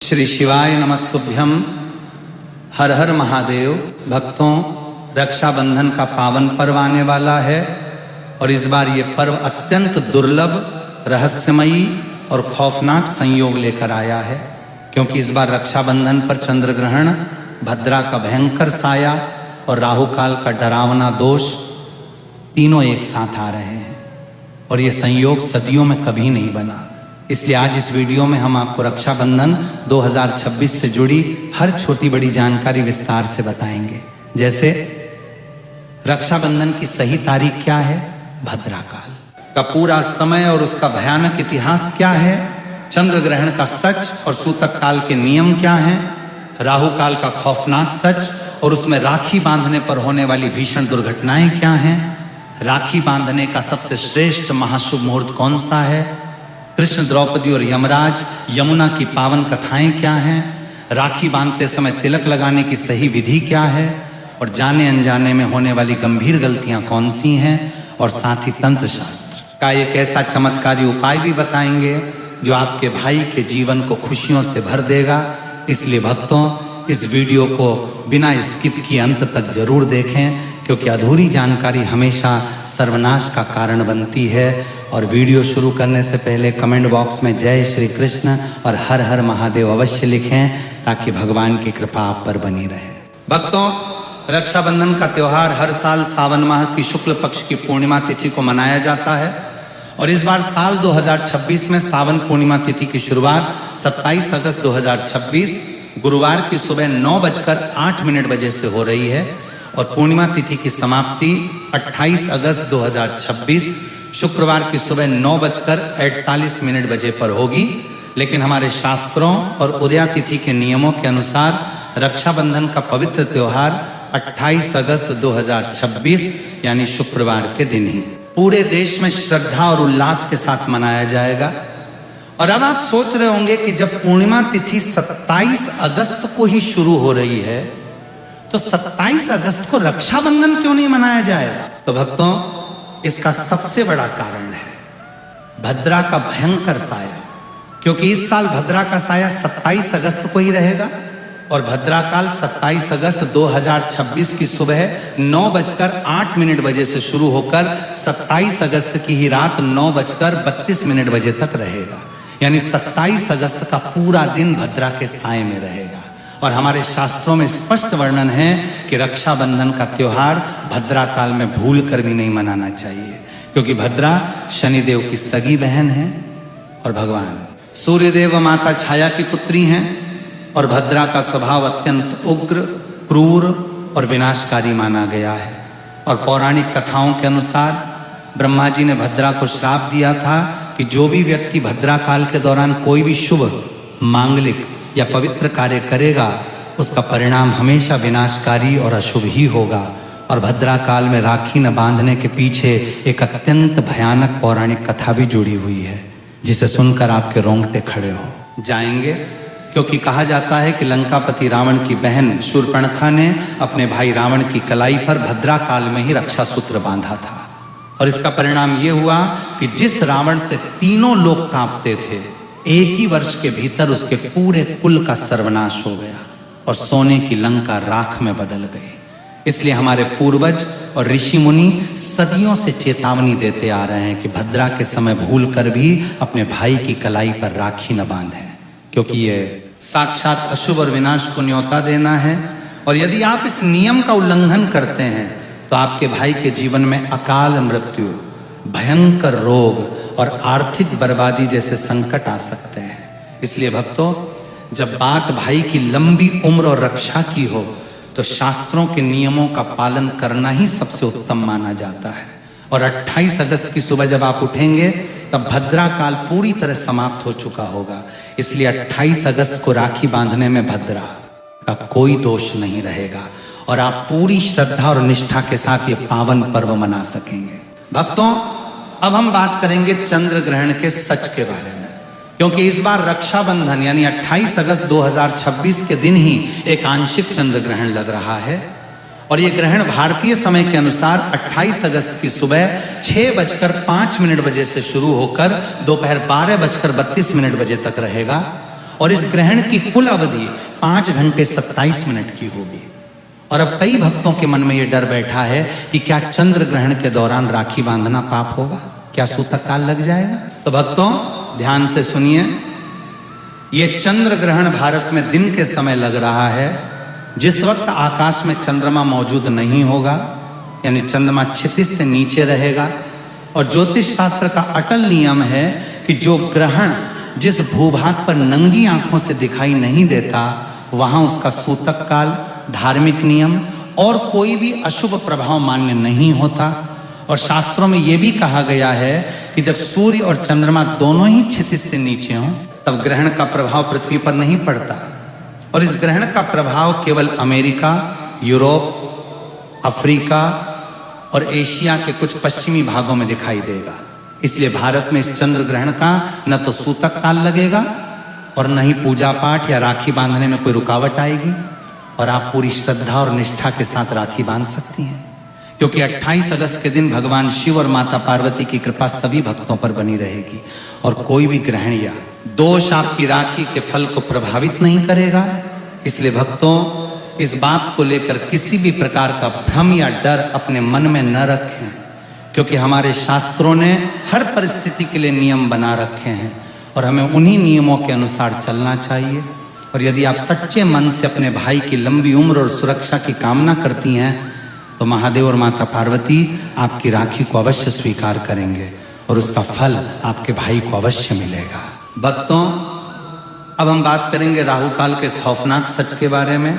श्री शिवाय नमस्तुभ्यम। हर हर महादेव। भक्तों, रक्षाबंधन का पावन पर्व आने वाला है और इस बार ये पर्व अत्यंत दुर्लभ, रहस्यमयी और खौफनाक संयोग लेकर आया है, क्योंकि इस बार रक्षाबंधन पर चंद्र ग्रहण, भद्रा का भयंकर साया और राहु काल का डरावना दोष तीनों एक साथ आ रहे हैं और ये संयोग सदियों में कभी नहीं बना। इसलिए आज इस वीडियो में हम आपको रक्षाबंधन 2026 से जुड़ी हर छोटी बड़ी जानकारी विस्तार से बताएंगे। जैसे रक्षाबंधन की सही तारीख क्या है, भद्रा काल का पूरा समय और उसका भयानक इतिहास क्या है, चंद्र ग्रहण का सच और सूतक काल के नियम क्या हैं, राहु काल का खौफनाक सच और उसमें राखी बांधने पर होने वाली भीषण दुर्घटनाएं क्या हैं, राखी बांधने का सबसे श्रेष्ठ महाशुभ मुहूर्त कौन सा है, कृष्ण, द्रौपदी और यमराज, यमुना की पावन कथाएं क्या हैं, राखी बांधते समय तिलक लगाने की सही विधि क्या है और जाने अनजाने में होने वाली गंभीर गलतियां कौन सी हैं, और साथ ही तंत्र शास्त्र का एक ऐसा चमत्कारी उपाय भी बताएंगे जो आपके भाई के जीवन को खुशियों से भर देगा। इसलिए भक्तों, इस वीडियो को बिना स्किप किए अंत तक जरूर देखें, क्योंकि अधूरी जानकारी हमेशा सर्वनाश का कारण बनती है। और वीडियो शुरू करने से पहले कमेंट बॉक्स में जय श्री कृष्ण और हर हर महादेव अवश्य लिखें, ताकि भगवान की कृपा आप पर बनी रहे। भक्तों, रक्षाबंधन का त्योहार हर साल सावन माह की शुक्ल पक्ष की पूर्णिमा तिथि को मनाया जाता है और इस बार साल 2026 में सावन पूर्णिमा तिथि की शुरुआत 27 अगस्त 2026 गुरुवार की सुबह 9:08 बजे से हो रही है और पूर्णिमा तिथि की समाप्ति 28 अगस्त 2026 शुक्रवार की सुबह 9:48 बजे पर होगी। लेकिन हमारे शास्त्रों और उदया तिथि के नियमों के अनुसार रक्षाबंधन का पवित्र त्योहार 28 अगस्त 2026 यानी शुक्रवार के दिन ही पूरे देश में श्रद्धा और उल्लास के साथ मनाया जाएगा। और अब आप सोच रहे होंगे कि जब पूर्णिमा तिथि 27 अगस्त को ही शुरू हो रही है, तो 27 अगस्त को रक्षाबंधन क्यों नहीं मनाया जाएगा? तो भक्तों, इसका सबसे बड़ा कारण है भद्रा का भयंकर साया, क्योंकि इस साल भद्रा का साया 27 अगस्त को ही रहेगा और भद्रा काल 27 अगस्त 2026 की सुबह 9:08 बजे से शुरू होकर 27 अगस्त की ही रात 9:32 बजे तक रहेगा। यानी 27 अगस्त का पूरा दिन भद्रा के साए में रहेगा। और हमारे शास्त्रों में स्पष्ट वर्णन है कि रक्षाबंधन का त्योहार भद्रा काल में भूल कर भी नहीं मनाना चाहिए, क्योंकि भद्रा शनिदेव की सगी बहन है और भगवान सूर्यदेव व माता छाया की पुत्री हैं और भद्रा का स्वभाव अत्यंत उग्र, क्रूर और विनाशकारी माना गया है। और पौराणिक कथाओं के अनुसार ब्रह्मा जी ने भद्रा को श्राप दिया था कि जो भी व्यक्ति भद्रा काल के दौरान कोई भी शुभ, मांगलिक या पवित्र कार्य करेगा, उसका परिणाम हमेशा विनाशकारी और अशुभ ही होगा। और भद्रा काल में राखी न बांधने के पीछे एक अत्यंत भयानक पौराणिक कथा भी जुड़ी हुई है, जिसे सुनकर आपके रोंगटे खड़े हो जाएंगे। क्योंकि कहा जाता है कि लंकापति रावण की बहन शूर्पणखा ने अपने भाई रावण की कलाई पर भद्रा काल में ही रक्षा सूत्र बांधा था और इसका परिणाम यह हुआ कि जिस रावण से तीनों लोग कांपते थे, एक ही वर्ष के भीतर उसके पूरे कुल का सर्वनाश हो गया और सोने की लंका राख में बदल गई। इसलिए हमारे पूर्वज और ऋषि मुनि सदियों से चेतावनी देते आ रहे हैं कि भद्रा के समय भूल कर भी अपने भाई की कलाई पर राखी न बांधें, क्योंकि ये साक्षात अशुभ और विनाश को न्योता देना है। और यदि आप इस नियम का उल्लंघन करते हैं तो आपके भाई के जीवन में अकाल मृत्यु, भयंकर रोग और आर्थिक बर्बादी जैसे संकट आ सकते हैं। इसलिए भक्तों, जब बात भाई की लंबी उम्र और रक्षा की हो तो शास्त्रों के नियमों का पालन करना ही सबसे उत्तम माना जाता है। और 28 अगस्त की सुबह जब आप उठेंगे तब भद्रा काल पूरी तरह समाप्त हो चुका होगा। इसलिए 28 अगस्त को राखी बांधने में भद्रा का कोई दोष नहीं रहेगा और आप पूरी श्रद्धा और निष्ठा के साथ ये पावन पर्व मना सकेंगे। भक्तों, अब हम बात करेंगे चंद्र ग्रहण के सच के बारे में, क्योंकि इस बार रक्षाबंधन यानी 28 अगस्त 2026 के दिन ही एक आंशिक चंद्र ग्रहण लग रहा है और ये ग्रहण भारतीय समय के अनुसार 28 अगस्त की सुबह 6:05 बजे से शुरू होकर दोपहर 12:32 बजे तक रहेगा और इस ग्रहण की कुल अवधि 5 घंटे 27 मिनट की होगी। और अब कई भक्तों के मन में यह डर बैठा है कि क्या चंद्र ग्रहण के दौरान राखी बांधना पाप होगा, क्या सूतक काल लग जाएगा। तो भक्तों ध्यान से सुनिए, यह चंद्र ग्रहण भारत में दिन के समय लग रहा है, जिस वक्त आकाश में चंद्रमा मौजूद नहीं होगा, यानी चंद्रमा क्षितिज से नीचे रहेगा। और ज्योतिष शास्त्र का अटल नियम है कि जो ग्रहण जिस भूभाग पर नंगी आंखों से दिखाई नहीं देता, वहां उसका सूतक काल, धार्मिक नियम और कोई भी अशुभ प्रभाव मान्य नहीं होता। और शास्त्रों में यह भी कहा गया है कि जब सूर्य और चंद्रमा दोनों ही क्षितिज से नीचे हों, तब ग्रहण का प्रभाव पृथ्वी पर नहीं पड़ता। और इस ग्रहण का प्रभाव केवल अमेरिका, यूरोप, अफ्रीका और एशिया के कुछ पश्चिमी भागों में दिखाई देगा। इसलिए भारत में इस चंद्र ग्रहण का न तो सूतक काल लगेगा और न ही पूजा पाठ या राखी बांधने में कोई रुकावट आएगी, और आप पूरी श्रद्धा और निष्ठा के साथ राखी बांध सकती हैं, क्योंकि 28 अगस्त के दिन भगवान शिव और माता पार्वती की कृपा सभी भक्तों पर बनी रहेगी और कोई भी ग्रहण या दोष आपकी राखी के फल को प्रभावित नहीं करेगा। इसलिए भक्तों, इस बात को लेकर किसी भी प्रकार का भ्रम या डर अपने मन में न रखें, क्योंकि हमारे शास्त्रों ने हर परिस्थिति के लिए नियम बना रखे हैं और हमें उन्हीं नियमों के अनुसार चलना चाहिए। और यदि आप सच्चे मन से अपने भाई की लंबी उम्र और सुरक्षा की कामना करती हैं, तो महादेव और माता पार्वती आपकी राखी को अवश्य स्वीकार करेंगे और उसका फल आपके भाई को अवश्य मिलेगा। भक्तों, अब हम बात करेंगे राहु काल के खौफनाक सच के बारे में,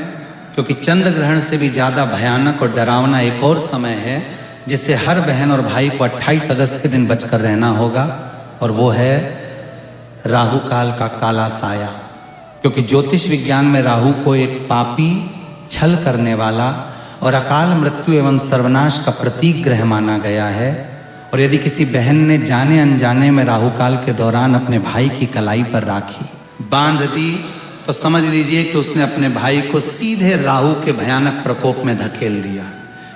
क्योंकि चंद्र ग्रहण से भी ज्यादा भयानक और डरावना एक और समय है जिससे हर बहन और भाई को 28 अगस्त के दिन बचकर रहना होगा, और वो है राहु काल का काला साया। क्योंकि ज्योतिष विज्ञान में राहु को एक पापी, छल करने वाला और अकाल मृत्यु एवं सर्वनाश का प्रतीक ग्रह माना गया है। और यदि किसी बहन ने जाने अनजाने में राहु काल के दौरान अपने भाई की कलाई पर राखी बांध दी, तो समझ लीजिए कि उसने अपने भाई को सीधे राहु के भयानक प्रकोप में धकेल दिया।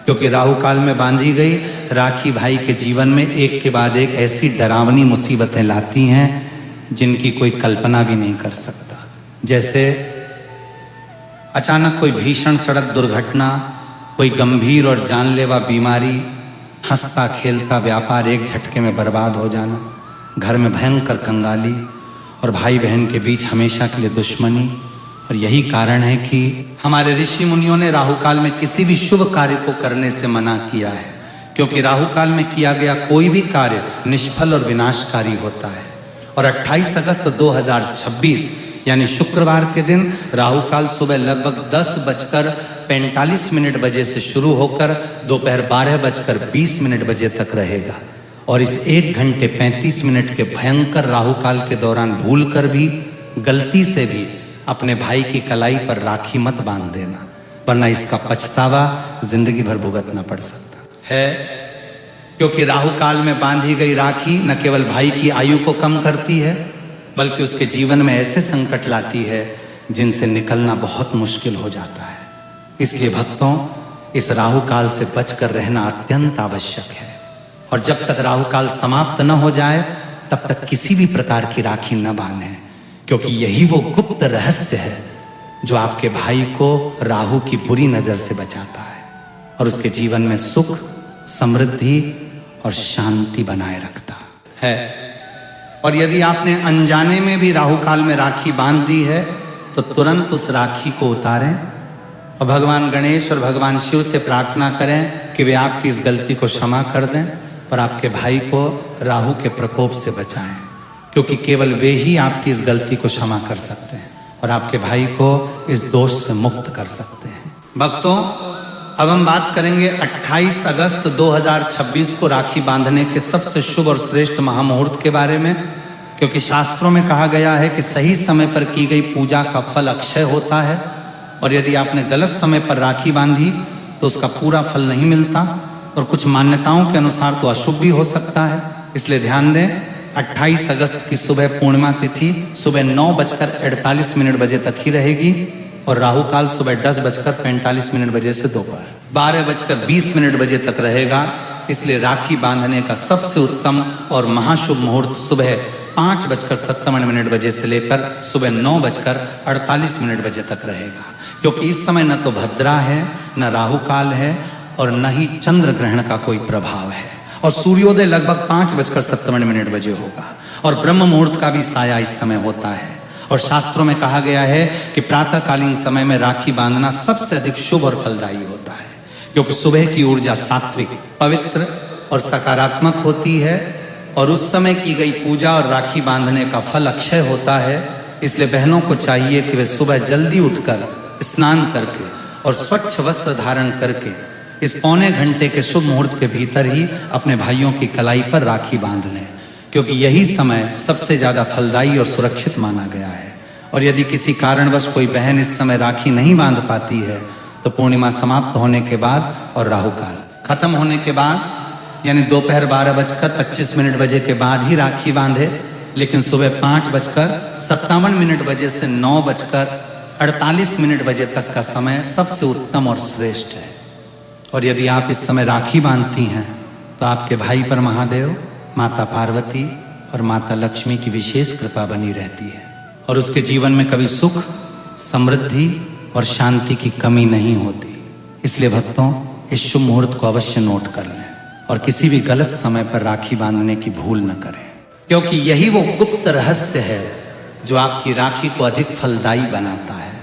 क्योंकि राहु काल में बांधी गई राखी भाई के जीवन में एक के बाद एक ऐसी डरावनी मुसीबतें लाती हैं जिनकी कोई कल्पना भी नहीं कर सकता। जैसे अचानक कोई भीषण सड़क दुर्घटना, कोई गंभीर और जानलेवा बीमारी, हंसता खेलता व्यापार एक झटके में बर्बाद हो जाना, घर में भयंकर कंगाली और भाई बहन के बीच हमेशा के लिए दुश्मनी। और यही कारण है कि हमारे ऋषि मुनियों ने राहु काल में किसी भी शुभ कार्य को करने से मना किया है, क्योंकि राहु काल में किया गया कोई भी कार्य निष्फल और विनाशकारी होता है। और 28 अगस्त 2026 यानी शुक्रवार के दिन राहु काल सुबह लगभग 10:45 बजे से शुरू होकर दोपहर 12:20 बजे तक रहेगा। और इस 1 घंटे 35 मिनट के भयंकर राहु काल के दौरान भूलकर भी, गलती से भी अपने भाई की कलाई पर राखी मत बांध देना, वरना इसका पछतावा जिंदगी भर भुगतना पड़ सकता है। क्योंकि राहु काल में बांधी गई राखी न केवल भाई की आयु को कम करती है, बल्कि उसके जीवन में ऐसे संकट लाती है जिनसे निकलना बहुत मुश्किल हो जाता है। इसलिए भक्तों, इस राहु काल से बचकर रहना अत्यंत आवश्यक है। और जब तक राहु काल समाप्त न हो जाए, तब तक किसी भी प्रकार की राखी न बांधें, क्योंकि यही वो गुप्त रहस्य है जो आपके भाई को राहु की बुरी नजर से बचाता है और उसके जीवन में सुख, समृद्धि और शांति बनाए रखता है। और यदि आपने अनजाने में भी राहु काल में राखी बांध दी है, तो तुरंत उस राखी को उतारें और भगवान गणेश और भगवान शिव से प्रार्थना करें कि वे आपकी इस गलती को क्षमा कर दें और आपके भाई को राहु के प्रकोप से बचाएं, क्योंकि केवल वे ही आपकी इस गलती को क्षमा कर सकते हैं और आपके भाई को इस दोष से मुक्त कर सकते हैं। भक्तों, अब हम बात करेंगे 28 अगस्त 2026 को राखी बांधने के सबसे शुभ और श्रेष्ठ महामुहूर्त के बारे में, क्योंकि शास्त्रों में कहा गया है कि सही समय पर की गई पूजा का फल अक्षय होता है, और यदि आपने गलत समय पर राखी बांधी तो उसका पूरा फल नहीं मिलता, और कुछ मान्यताओं के अनुसार तो अशुभ भी हो सकता है। इसलिए ध्यान दें, 28 अगस्त की सुबह पूर्णिमा तिथि सुबह 9:48 बजे तक ही रहेगी और राहु काल सुबह 10:45 बजे से दोपहर 12:20 बजे तक रहेगा। इसलिए राखी बांधने का सबसे उत्तम और महाशुभ मुहूर्त सुबह 5:57 बजे से लेकर सुबह 9:48 बजे तक रहेगा, क्योंकि इस समय न तो भद्रा है, न राहु काल है और न ही चंद्र ग्रहण का कोई प्रभाव है। और सूर्योदय लगभग 5:57 बजे होगा और ब्रह्म मुहूर्त का भी साया इस समय होता है। और शास्त्रों में कहा गया है कि प्रातःकालीन समय में राखी बांधना सबसे अधिक शुभ और फलदायी होता है, क्योंकि सुबह की ऊर्जा सात्विक, पवित्र और सकारात्मक होती है और उस समय की गई पूजा और राखी बांधने का फल अक्षय होता है। इसलिए बहनों को चाहिए कि वे सुबह जल्दी उठकर स्नान करके और स्वच्छ वस्त्र धारण करके इस पौने घंटे के शुभ मुहूर्त के भीतर ही अपने भाइयों की कलाई पर राखी बांध लें, क्योंकि यही समय सबसे ज्यादा फलदायी और सुरक्षित माना गया है। और यदि किसी कारणवश कोई बहन इस समय राखी नहीं बांध पाती है तो पूर्णिमा समाप्त होने के बाद और राहु काल खत्म होने के बाद, यानी दोपहर 12:25 बजे के बाद ही राखी बांधे, लेकिन सुबह 5:57 बजे से 9:48 बजे तक का समय सबसे उत्तम और श्रेष्ठ है। और यदि आप इस समय राखी बांधती हैं तो आपके भाई पर महादेव, माता पार्वती और माता लक्ष्मी की विशेष कृपा बनी रहती है और उसके जीवन में कभी सुख, समृद्धि और शांति की कमी नहीं होती। इसलिए भक्तों, इस शुभ मुहूर्त को अवश्य नोट कर लें और किसी भी गलत समय पर राखी बांधने की भूल न करें, क्योंकि यही वो गुप्त रहस्य है जो आपकी राखी को अधिक फलदायी बनाता है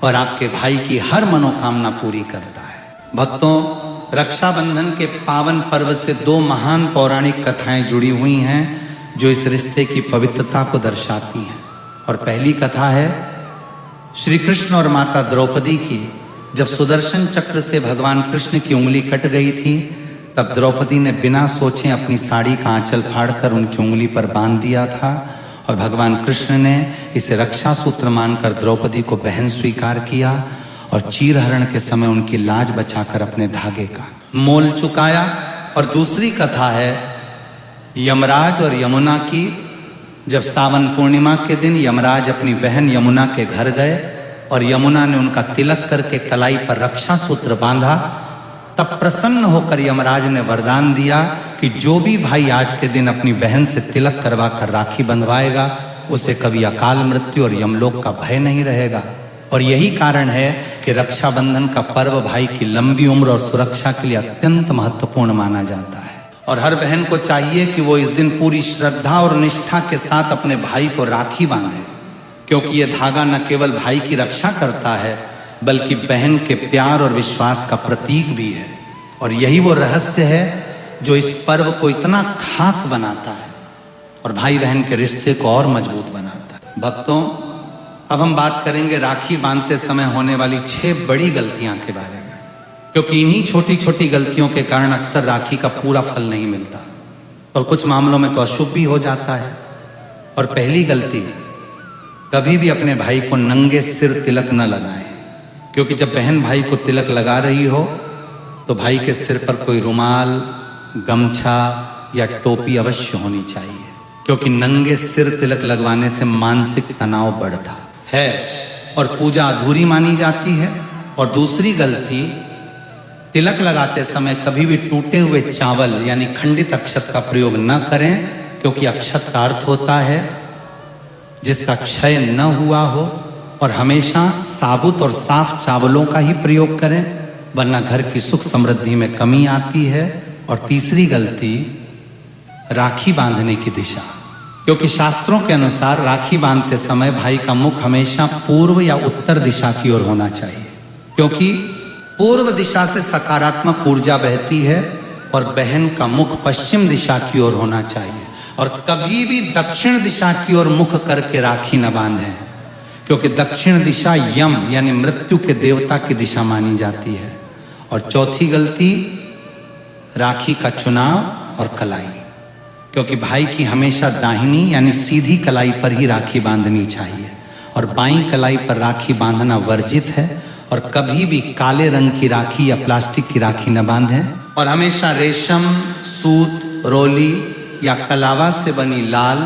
और आपके भाई की हर मनोकामना पूरी करता है। भक्तों, रक्षाबंधन के पावन पर्व से 2 महान पौराणिक कथाएं जुड़ी हुई हैं जो इस रिश्ते की पवित्रता को दर्शाती हैं। और पहली कथा है श्री कृष्ण और माता द्रौपदी की। जब सुदर्शन चक्र से भगवान कृष्ण की उंगली कट गई थी, तब द्रौपदी ने बिना सोचे अपनी साड़ी का आंचल फाड़कर उनकी उंगली पर बांध दिया था और भगवान कृष्ण ने इसे रक्षा सूत्र मानकर द्रौपदी को बहन स्वीकार किया और चीरहरण के समय उनकी लाज बचाकर अपने धागे का मोल चुकाया। और दूसरी कथा है यमराज और यमुना की। जब सावन पूर्णिमा के दिन यमराज अपनी बहन यमुना के घर गए और यमुना ने उनका तिलक करके कलाई पर रक्षा सूत्र बांधा, तब प्रसन्न होकर यमराज ने वरदान दिया कि जो भी भाई आज के दिन अपनी बहन से तिलक करवा कर राखी बंधवाएगा उसे कभी अकाल मृत्यु और यमलोक का भय नहीं रहेगा। और यही कारण है कि रक्षाबंधन का पर्व भाई की लंबी उम्र और सुरक्षा के लिए अत्यंत महत्वपूर्ण माना जाता है। और हर बहन को चाहिए कि वो इस दिन पूरी श्रद्धा और निष्ठा के साथ अपने भाई को राखी बांधे, क्योंकि ये धागा न केवल भाई की रक्षा करता है बल्कि बहन के प्यार और विश्वास का प्रतीक भी है। और यही वो रहस्य है जो इस पर्व को इतना खास बनाता है और भाई बहन के रिश्ते को और मजबूत बनाता है। भक्तों, अब हम बात करेंगे राखी बांधते समय होने वाली 6 बड़ी गलतियां के बारे में, क्योंकि इन्हीं छोटी छोटी गलतियों के कारण अक्सर राखी का पूरा फल नहीं मिलता और कुछ मामलों में तो अशुभ भी हो जाता है। और पहली गलती, कभी भी अपने भाई को नंगे सिर तिलक न लगाएं, क्योंकि जब बहन भाई को तिलक लगा रही हो तो भाई के सिर पर कोई रुमाल, गमछा या टोपी अवश्य होनी चाहिए, क्योंकि नंगे सिर तिलक लगवाने से मानसिक तनाव बढ़ता है और पूजा अधूरी मानी जाती है। और दूसरी गलती, तिलक लगाते समय कभी भी टूटे हुए चावल यानी खंडित अक्षत का प्रयोग न करें, क्योंकि अक्षत का अर्थ होता है जिसका क्षय न हुआ हो। और हमेशा साबुत और साफ चावलों का ही प्रयोग करें, वरना घर की सुख समृद्धि में कमी आती है। और तीसरी गलती, राखी बांधने की दिशा, क्योंकि शास्त्रों के अनुसार राखी बांधते समय भाई का मुख हमेशा पूर्व या उत्तर दिशा की ओर होना चाहिए, क्योंकि पूर्व दिशा से सकारात्मक ऊर्जा बहती है और बहन का मुख पश्चिम दिशा की ओर होना चाहिए। और कभी भी दक्षिण दिशा की ओर मुख करके राखी न बांधें, क्योंकि दक्षिण दिशा यम यानी मृत्यु के देवता की दिशा मानी जाती है। और चौथी गलती, राखी का चुनाव और कलाई, क्योंकि भाई की हमेशा दाहिनी यानी सीधी कलाई पर ही राखी बांधनी चाहिए और बाईं कलाई पर राखी बांधना वर्जित है। और कभी भी काले रंग की राखी या प्लास्टिक की राखी न बांधें और हमेशा रेशम, सूत, रोली या कलावा से बनी लाल,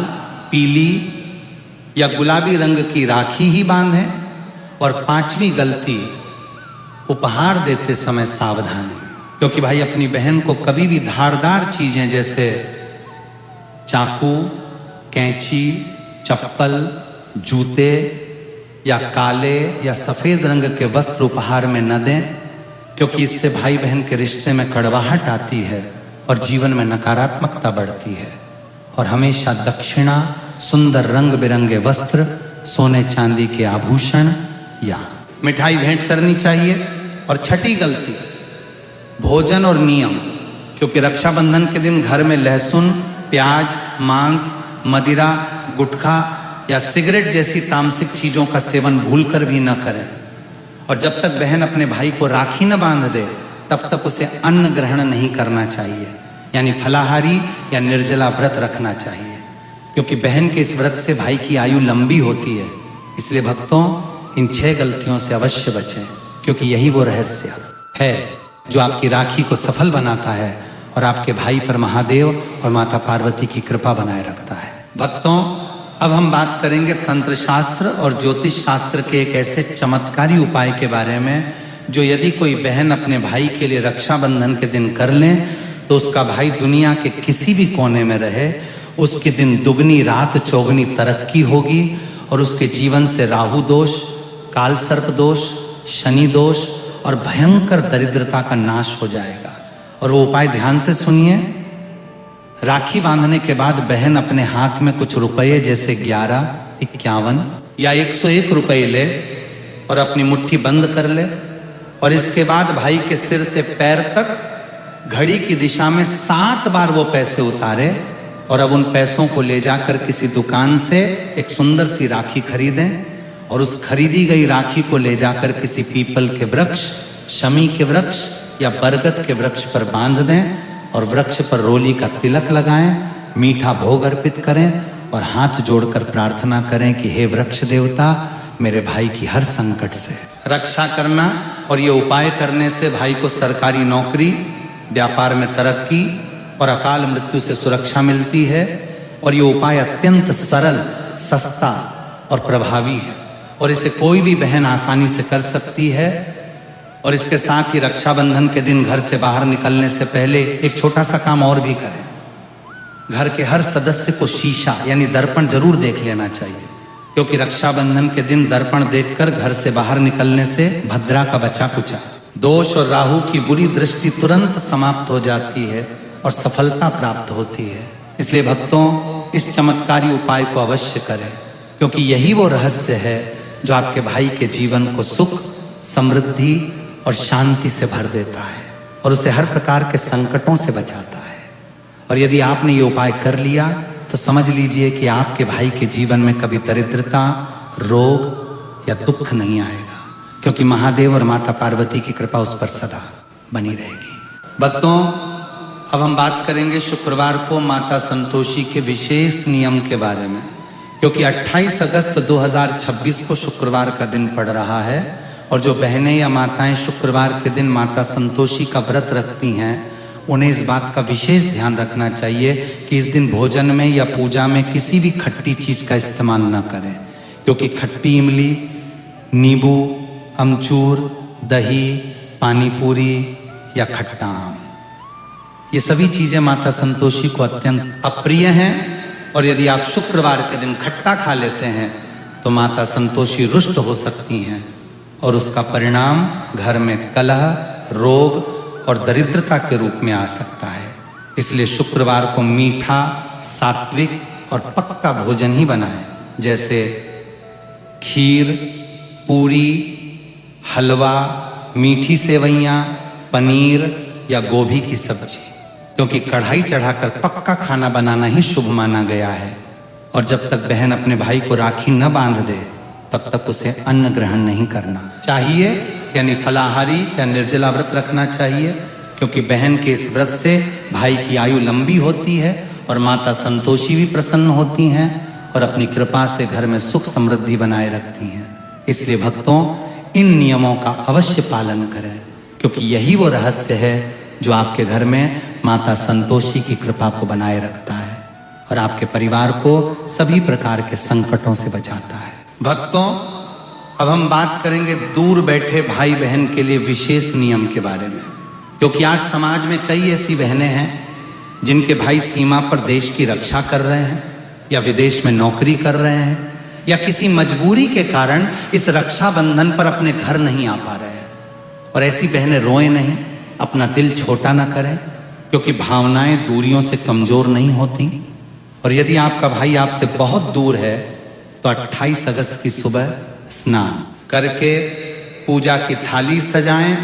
पीली या गुलाबी रंग की राखी ही बांधें। और पांचवी गलती, उपहार देते समय सावधानी, क्योंकि भाई अपनी बहन को कभी भी धारदार चीजें जैसे चाकू, कैंची, चप्पल, जूते या काले या सफेद रंग के वस्त्र उपहार में न दें, क्योंकि इससे भाई बहन के रिश्ते में कड़वाहट आती है और जीवन में नकारात्मकता बढ़ती है। और हमेशा दक्षिणा, सुंदर रंग बिरंगे वस्त्र, सोने चांदी के आभूषण या मिठाई भेंट करनी चाहिए। और छठी गलती, भोजन और नियम, क्योंकि रक्षाबंधन के दिन घर में लहसुन, प्याज, मांस, मदिरा, गुटखा या सिगरेट जैसी तामसिक चीजों का सेवन भूलकर भी न करें। और जब तक बहन अपने भाई को राखी न बांध दे तब तक उसे अन्न ग्रहण नहीं करना चाहिए, यानी फलाहारी या निर्जला व्रत रखना चाहिए, क्योंकि बहन के इस व्रत से भाई की आयु लंबी होती है। इसलिए भक्तों, इन 6 गलतियों से अवश्य बचें, क्योंकि यही वो रहस्य है जो आपकी राखी को सफल बनाता है और आपके भाई पर महादेव और माता पार्वती की कृपा बनाए रखता है। भक्तों, अब हम बात करेंगे तंत्र शास्त्र और ज्योतिष शास्त्र के एक ऐसे चमत्कारी उपाय के बारे में जो यदि कोई बहन अपने भाई के लिए रक्षाबंधन के दिन कर ले तो उसका भाई दुनिया के किसी भी कोने में रहे, उसके दिन दुगनी रात चौगनी तरक्की होगी और उसके जीवन से राहु दोष, काल सर्प दोष, शनि दोष और भयंकर दरिद्रता का नाश हो जाएगा। और वो उपाय ध्यान से सुनिए। राखी बांधने के बाद बहन अपने हाथ में कुछ रुपये जैसे 11, 51 या 101 रुपये ले और अपनी मुट्ठी बंद कर ले, और इसके बाद भाई के सिर से पैर तक घड़ी की दिशा में 7 बार वो पैसे उतारे और अब उन पैसों को ले जाकर किसी दुकान से एक सुंदर सी राखी खरीदें और उस खरीदी गई राखी को ले जाकर किसी पीपल के वृक्ष, शमी के वृक्ष या बरगद के वृक्ष पर बांध दें और वृक्ष पर रोली का तिलक लगाएं, मीठा भोग अर्पित करें और हाथ जोड़कर प्रार्थना करें कि हे वृक्ष देवता, मेरे भाई की हर संकट से रक्षा करना। और ये उपाय करने से भाई को सरकारी नौकरी, व्यापार में तरक्की और अकाल मृत्यु से सुरक्षा मिलती है। और ये उपाय अत्यंत सरल, सस्ता और प्रभावी है और इसे कोई भी बहन आसानी से कर सकती है। और इसके साथ ही रक्षाबंधन के दिन घर से बाहर निकलने से पहले एक छोटा सा काम और भी करें। घर के हर सदस्य को शीशा यानी दर्पण जरूर देख लेना चाहिए, क्योंकि रक्षाबंधन के दिन दर्पण देखकर घर से बाहर निकलने से भद्रा का बचा कुचा, दोष और राहु की बुरी दृष्टि तुरंत समाप्त हो जाती है और सफलता प्राप्त होती है। इसलिए भक्तों, इस चमत्कारी उपाय को अवश्य करें, क्योंकि यही वो रहस्य है जो आपके भाई के जीवन को सुख, समृद्धि और शांति से भर देता है और उसे हर प्रकार के संकटों से बचाता है। और यदि आपने ये उपाय कर लिया तो समझ लीजिए कि आपके भाई के जीवन में कभी दरिद्रता, रोग या दुख नहीं आएगा, क्योंकि महादेव और माता पार्वती की कृपा उस पर सदा बनी रहेगी। भक्तों, अब हम बात करेंगे शुक्रवार को माता संतोषी के विशेष नियम के बारे में, क्योंकि 28 अगस्त 2026 को शुक्रवार का दिन पड़ रहा है। और जो बहनें या माताएं शुक्रवार के दिन माता संतोषी का व्रत रखती हैं, उन्हें इस बात का विशेष ध्यान रखना चाहिए कि इस दिन भोजन में या पूजा में किसी भी खट्टी चीज का इस्तेमाल न करें, क्योंकि खट्टी इमली, नींबू, अमचूर, दही, पानी पूरी या खट्टा आम, ये सभी चीजें माता संतोषी को अत्यंत अप्रिय हैं। और यदि आप शुक्रवार के दिन खट्टा खा लेते हैं तो माता संतोषी रुष्ट हो सकती हैं और उसका परिणाम घर में कलह, रोग और दरिद्रता के रूप में आ सकता है। इसलिए शुक्रवार को मीठा, सात्विक और पक्का भोजन ही बनाएं, जैसे खीर, पूरी, हलवा, मीठी सेवइयाँ, पनीर या गोभी की सब्जी, क्योंकि कढ़ाई चढ़ाकर पक्का खाना बनाना ही शुभ माना गया है। और जब तक बहन अपने भाई को राखी न बांध दे तब तक उसे अन्न ग्रहण नहीं करना चाहिए, यानी फलाहारी या निर्जला व्रत रखना चाहिए, क्योंकि बहन के इस व्रत से भाई की आयु लंबी होती है और माता संतोषी भी प्रसन्न होती हैं और अपनी कृपा से घर में सुख समृद्धि बनाए रखती हैं। इसलिए भक्तों, इन नियमों का अवश्य पालन करें, क्योंकि यही वो रहस्य है जो आपके घर में माता संतोषी की कृपा को बनाए रखता है और आपके परिवार को सभी प्रकार के संकटों से बचाता है। भक्तों, अब हम बात करेंगे दूर बैठे भाई बहन के लिए विशेष नियम के बारे में, क्योंकि आज समाज में कई ऐसी बहनें हैं जिनके भाई सीमा पर देश की रक्षा कर रहे हैं या विदेश में नौकरी कर रहे हैं या किसी मजबूरी के कारण इस रक्षाबंधन पर अपने घर नहीं आ पा रहे हैं। और ऐसी बहनें रोएं नहीं, अपना दिल छोटा ना करें, क्योंकि भावनाएं दूरियों से कमजोर नहीं होती। और यदि आपका भाई आपसे बहुत दूर है तो 28 अगस्त की सुबह स्नान करके पूजा की थाली सजाएं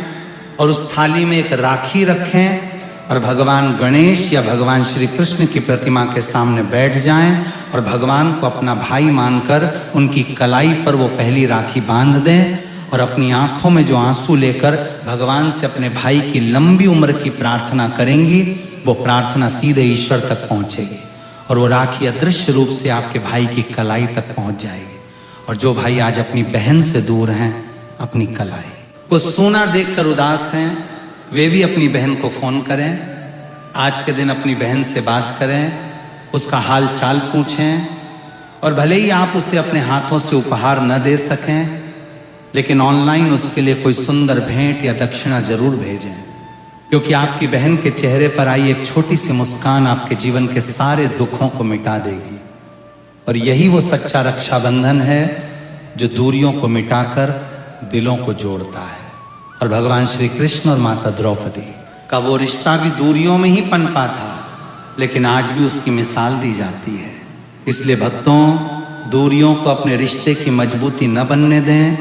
और उस थाली में एक राखी रखें और भगवान गणेश या भगवान श्री कृष्ण की प्रतिमा के सामने बैठ जाएं और भगवान को अपना भाई मानकर उनकी कलाई पर वो पहली राखी बांध दें और अपनी आंखों में जो आंसू लेकर भगवान से अपने भाई की लंबी उम्र की प्रार्थना करेंगी, वो प्रार्थना सीधे ईश्वर तक पहुंचेगी और वो राखी अदृश्य रूप से आपके भाई की कलाई तक पहुंच जाएगी। और जो भाई आज अपनी बहन से दूर हैं, अपनी कलाई को सोना देखकर उदास हैं, वे भी अपनी बहन को फोन करें, आज के दिन अपनी बहन से बात करें, उसका हाल चाल पूछें। और भले ही आप उसे अपने हाथों से उपहार न दे सकें, लेकिन ऑनलाइन उसके लिए कोई सुंदर भेंट या दक्षिणा जरूर भेजें, क्योंकि आपकी बहन के चेहरे पर आई एक छोटी सी मुस्कान आपके जीवन के सारे दुखों को मिटा देगी। और यही वो सच्चा रक्षाबंधन है जो दूरियों को मिटाकर दिलों को जोड़ता है। और भगवान श्री कृष्ण और माता द्रौपदी का वो रिश्ता भी दूरियों में ही पनपा था, लेकिन आज भी उसकी मिसाल दी जाती है। इसलिए भक्तों, दूरियों को अपने रिश्ते की मजबूती न बनने दें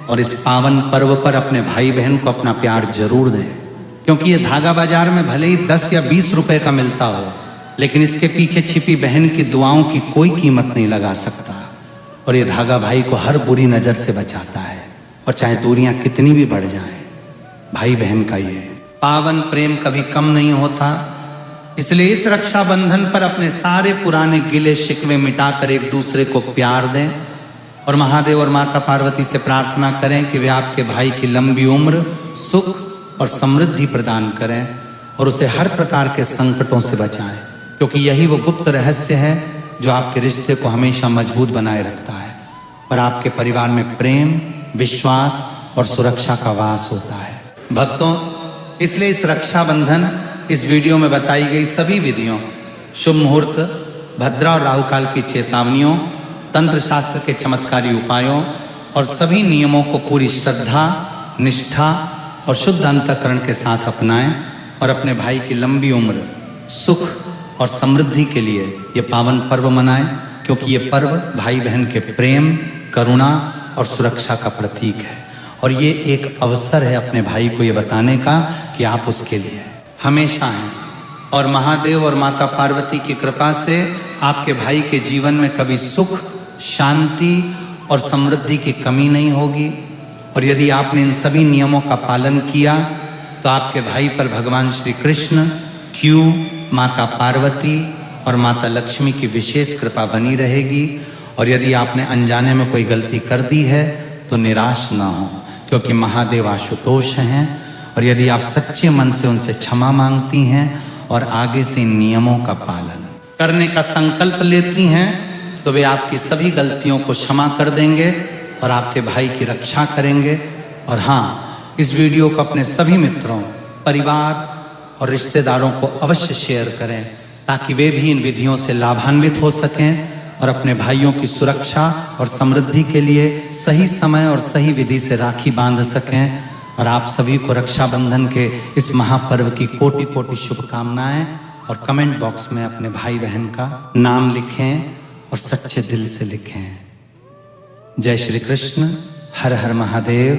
और इस पावन पर्व पर अपने भाई बहन को अपना प्यार जरूर दें, क्योंकि ये धागा बाजार में भले ही 10 या 20 रुपए का मिलता हो, लेकिन इसके पीछे छिपी बहन की दुआओं की कोई कीमत नहीं लगा सकता। और ये धागा भाई को हर बुरी नजर से बचाता है। और चाहे दूरियां कितनी भी बढ़ जाएं, भाई बहन का ये पावन प्रेम कभी कम नहीं होता। इसलिए इस रक्षाबंधन पर अपने सारे पुराने गिले शिकवे मिटाकर एक दूसरे को प्यार दें और महादेव और माता पार्वती से प्रार्थना करें कि वे आपके भाई की लंबी उम्र, सुख और समृद्धि प्रदान करें और उसे हर प्रकार के संकटों से बचाएं, क्योंकि यही वो गुप्त रहस्य है जो आपके रिश्ते को हमेशा मजबूत बनाए रखता है और आपके परिवार में प्रेम, विश्वास और सुरक्षा का वास होता है। भक्तों, इसलिए इस रक्षाबंधन, इस वीडियो में बताई गई सभी विधियों, शुभ मुहूर्त, भद्रा और राहु काल की चेतावनियों, तंत्र शास्त्र के चमत्कारी उपायों और सभी नियमों को पूरी श्रद्धा, निष्ठा और शुद्ध अंतःकरण के साथ अपनाएं और अपने भाई की लंबी उम्र, सुख और समृद्धि के लिए ये पावन पर्व मनाएं, क्योंकि ये पर्व भाई बहन के प्रेम, करुणा और सुरक्षा का प्रतीक है। और ये एक अवसर है अपने भाई को ये बताने का कि आप उसके लिए हमेशा हैं। और महादेव और माता पार्वती की कृपा से आपके भाई के जीवन में कभी सुख, शांति और समृद्धि की कमी नहीं होगी। और यदि आपने इन सभी नियमों का पालन किया तो आपके भाई पर भगवान श्री कृष्ण, क्यों माता पार्वती और माता लक्ष्मी की विशेष कृपा बनी रहेगी। और यदि आपने अनजाने में कोई गलती कर दी है तो निराश ना हो, क्योंकि महादेव आशुतोष हैं। और यदि आप सच्चे मन से उनसे क्षमा मांगती हैं और आगे से इन नियमों का पालन करने का संकल्प लेती हैं, तो वे आपकी सभी गलतियों को क्षमा कर देंगे और आपके भाई की रक्षा करेंगे। और हाँ, इस वीडियो को अपने सभी मित्रों, परिवार और रिश्तेदारों को अवश्य शेयर करें, ताकि वे भी इन विधियों से लाभान्वित हो सकें और अपने भाइयों की सुरक्षा और समृद्धि के लिए सही समय और सही विधि से राखी बांध सकें। और आप सभी को रक्षाबंधन के इस महापर्व की कोटि कोटि शुभकामनाएं। और कमेंट बॉक्स में अपने भाई बहन का नाम लिखें और सच्चे दिल से लिखें। जय श्री कृष्ण। हर हर महादेव।